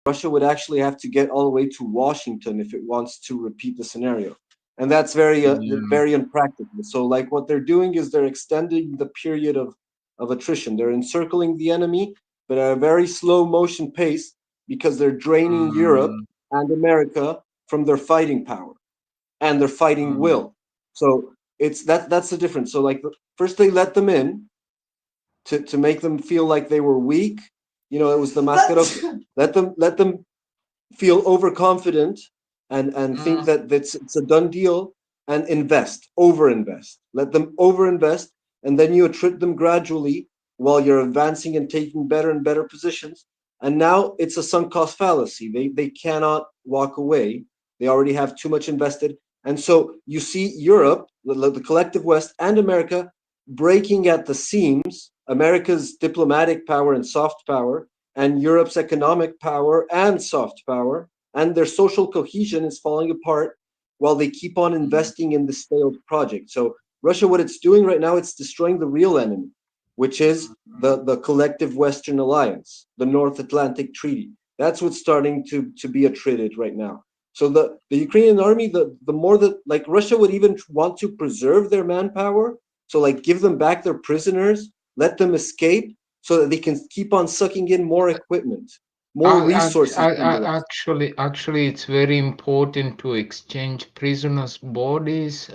Russia would actually have to get all the way to Washington if it wants to repeat the scenario. And that's Yeah. very impractical. So, like, what they're doing is they're extending the period of attrition. They're encircling the enemy, but at a very slow motion pace because they're draining Europe Mm, and America from their fighting power and their fighting mm, will. So it's that's the difference. So like first they let them in to make them feel like they were weak. You know, it was the mascaro. Let them feel overconfident and think mm, that it's a done deal and overinvest. Let them overinvest, and then you attrit them gradually while you're advancing and taking better and better positions. And now it's a sunk cost fallacy. They cannot walk away. They already have too much invested. And so you see Europe, the collective West, and America breaking at the seams. America's diplomatic power and soft power, and Europe's economic power and soft power, and their social cohesion is falling apart while they keep on mm. investing in this failed project. So Russia, what it's doing right now, it's destroying the real enemy, which is the collective Western alliance, the North Atlantic Treaty. That's what's starting to be attrited right now. So the Ukrainian army, the more that like Russia would even want to preserve their manpower, so like give them back their prisoners, let them escape, so that they can keep on sucking in more equipment, more resources from the West. Actually, it's very important to exchange prisoners' bodies.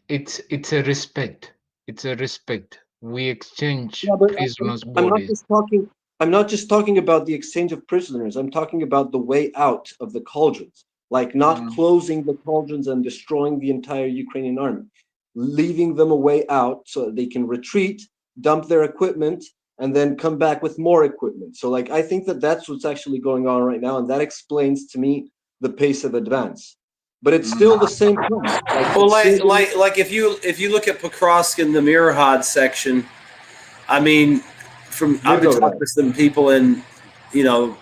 It's a respect. It's a respect. We exchange Yeah, but prisoners' I'm not bodies. just talking. I'm not just talking about the exchange of prisoners. I'm talking about the way out of the cauldrons, like not Mm, closing the cauldrons and destroying the entire Ukrainian army, leaving them a way out so that they can retreat, dump their equipment, and then come back with more equipment. So, like, I think that that's what's actually going on right now, and that explains to me the pace of advance. But it's still the mm, same plan. Like, Well, it's still the like if you look at Pokrovsk in the Mirhad section, I mean, from I've been talking Mirgorod. to some people, and you know,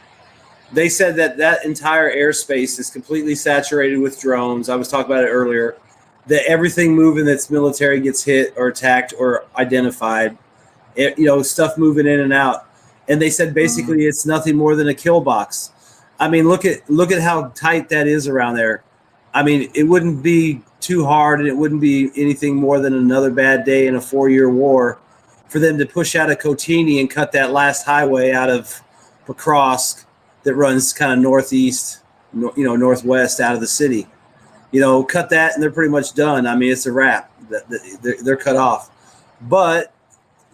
they said that that entire airspace is completely saturated with drones. I was talking about it earlier. That everything moving that's military gets hit or attacked or identified. You know, stuff moving in and out. And they said mm, basically it's nothing more than a kill box. I mean, look at how tight that is around there. I mean, it wouldn't be too hard, and it wouldn't be anything more than another bad day in a 4-year war for them to push out of Kotini and cut that last highway out of Pokrovsk that runs kind of northeast, you know, northwest out of the city. You know, cut that and they're pretty much done. I mean, it's a wrap. They're cut off. But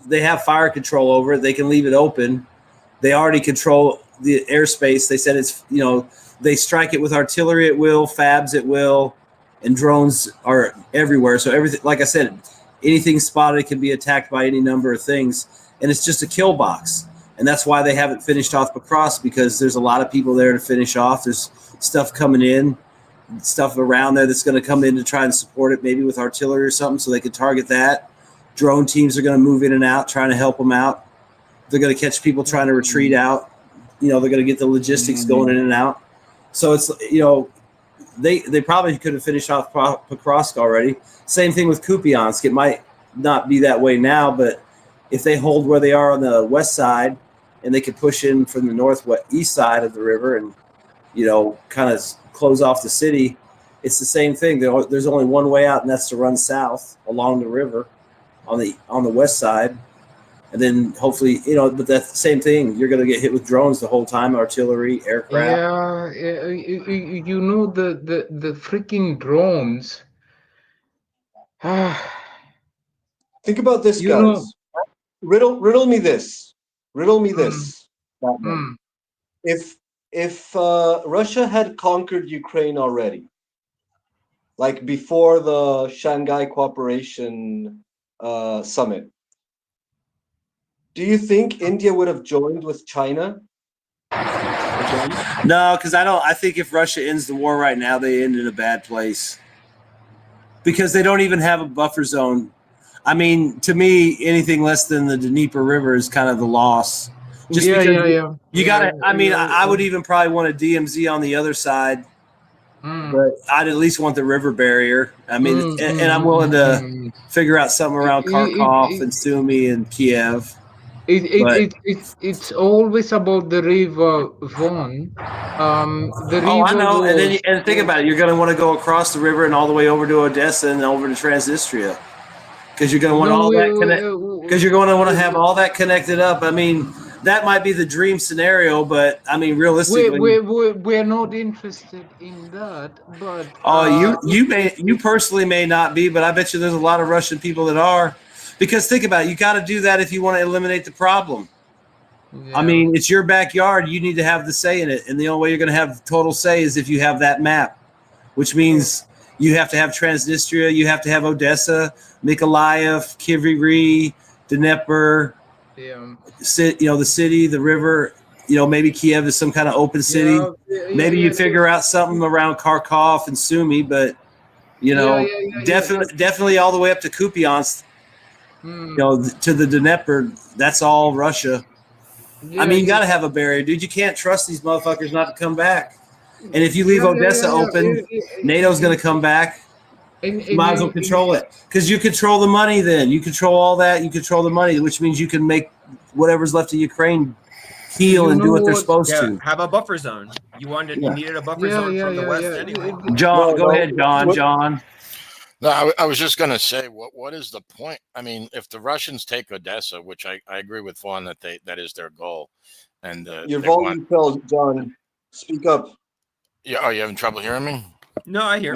they have fire control over it. They can leave it open. They already control the airspace. They said it's, you know, they strike it with artillery at will, fabs at will, and drones are everywhere. So everything, like I said, anything spotted can be attacked by any number of things, and it's just a kill box. And that's why they haven't finished off Pokrovsk, because there's a lot of people there to finish off. There's stuff coming in, stuff around there that's going to come in to try and support it, maybe with artillery or something, so they can target that. Drone teams are going to move in and out, trying to help them out. They're going to catch people trying to retreat out. You know, they're going to get the logistics going in and out. So it's, you know, they probably could have finished off Pokrovsk already. Same thing with Kupiansk. It might not be that way now, but if they hold where they are on the west side and they could push in from the northwest east side of the river and, you know, kind of close off the city, it's the same thing. There's only one way out, and that's to run south along the river on the west side, and then hopefully, you know, but that's the same thing. You're going to get hit with drones the whole time, artillery, aircraft. yeah, you know the freaking drones. Ah, Think about this, you know. guys. Riddle me this. Riddle me Mm, this, Batman. mm, If Russia had conquered Ukraine already, like before the Shanghai Cooperation Summit, do you think India would have joined with China again? No, because I don't. I think if Russia ends the war right now, they end in a bad place because they don't even have a buffer zone. I mean, to me, anything less than the Dnieper River is kind of the loss. Just yeah, because yeah, yeah, you got yeah, to. I mean, yeah, I would even probably want a DMZ on the other side, mm, but I'd at least want the river barrier. I mean, mm, and I'm willing to mm. figure out something around Kharkov and It, Sumy and Kiev. But It's always about the river Von. The oh, I river know. And then was think about it. You're going to want to go across the river and all the way over to Odessa and over to Transnistria because you're going to want no, all that connect. Because you're going to want to have all that connected up. I mean, that might be the dream scenario, but I mean, realistically, we're not interested in that. But oh, you personally may not be, but I bet you there's a lot of Russian people that are. Because think about it, you got to do that if you want to eliminate the problem. yeah. I mean, it's your backyard. You need to have the say in it, and the only way you're going to have total say is if you have that map, which means you have to have Transnistria, you have to have Odessa, Mykolaiv, Kryvyi, Dnieper, Yeah. the city, the river. Maybe Kiev is some kind of open city. Maybe you figure out something around Kharkov and Sumy, but definitely all the way up to Kupiansk. To the Dnieper, that's all Russia. I mean, you got to have a barrier, dude. You can't trust these motherfuckers not to come back. And if you leave Odessa open, NATO's going to come back. You might as well control it because you control the money. Then you control all that. You control the money, which means you can make whatever's left of Ukraine heal and do what they're supposed to. Have a buffer zone. You needed a buffer zone from the west anyway. John, go ahead, John. No, I was just going to say, what is the point? I mean, if the Russians take Odessa, which I agree with Vaughn that is their goal, and your volume fell, John. Speak up. Yeah, are you having trouble hearing me? No, I hear.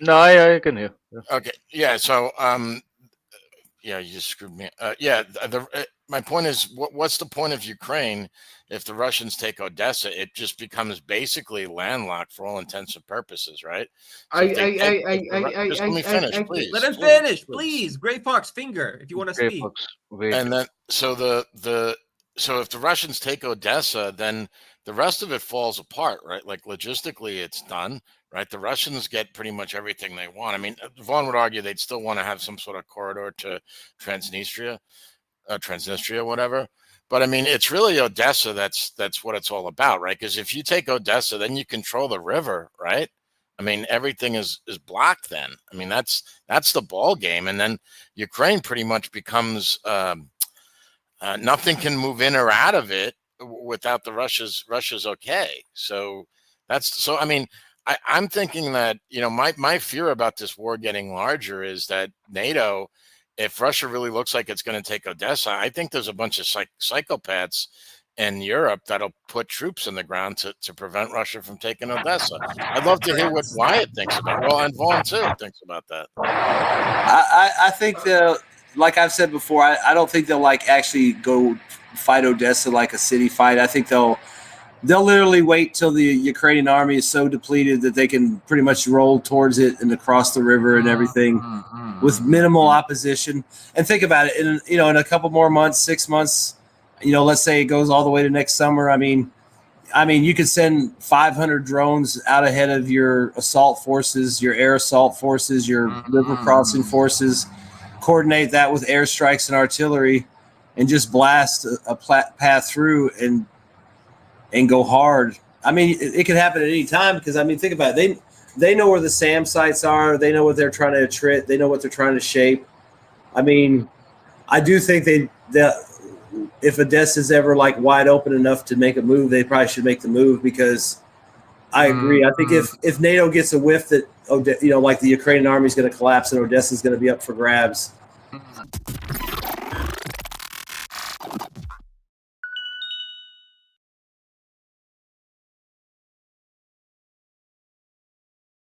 No, I can hear. Okay, yeah. So, yeah, you just screwed me. My point is, what's the point of Ukraine if the Russians take Odessa? It just becomes basically landlocked for all intents and purposes, right? So just let me finish, please. Let him finish, please. Gray Fox, finger, if you want to speak. And then, so if the Russians take Odessa, then the rest of it falls apart, right? Like logistically, it's done, right? The Russians get pretty much everything they want. I mean, Vaughn would argue they'd still want to have some sort of corridor to Transnistria, whatever. But I mean, it's really Odessa. That's what it's all about, right? Because if you take Odessa, then you control the river, right? I mean, everything is blocked then. I mean, that's the ball game. And then Ukraine pretty much becomes nothing can move in or out of it without the Russia's okay. So I mean, I'm thinking that, my fear about this war getting larger is that NATO, if Russia really looks like it's going to take Odessa, I think there's a bunch of psychopaths in Europe that'll put troops in the ground to prevent Russia from taking Odessa. I'd love to hear what Wyatt thinks about it. Well, and Vaughn too thinks about that. I think like I've said before, I don't think they'll actually go fight Odessa like a city fight. I think they'll literally wait till the Ukrainian army is so depleted that they can pretty much roll towards it and across the river and everything with minimal opposition. And think about it, in a couple more months, 6 months, let's say it goes all the way to next summer. I mean, you could send 500 drones out ahead of your assault forces, your air assault forces, your river crossing forces, coordinate that with airstrikes and artillery, and just blast a path through and go hard. I mean, it could happen at any time because, I mean, think about it. They know where the SAM sites are. They know what they're trying to attrit. They know what they're trying to shape. I mean, I do think that if Odessa is ever wide open enough to make a move, they probably should make the move because I agree. I think if NATO gets a whiff that, the Ukrainian army is going to collapse and Odessa is going to be up for grabs,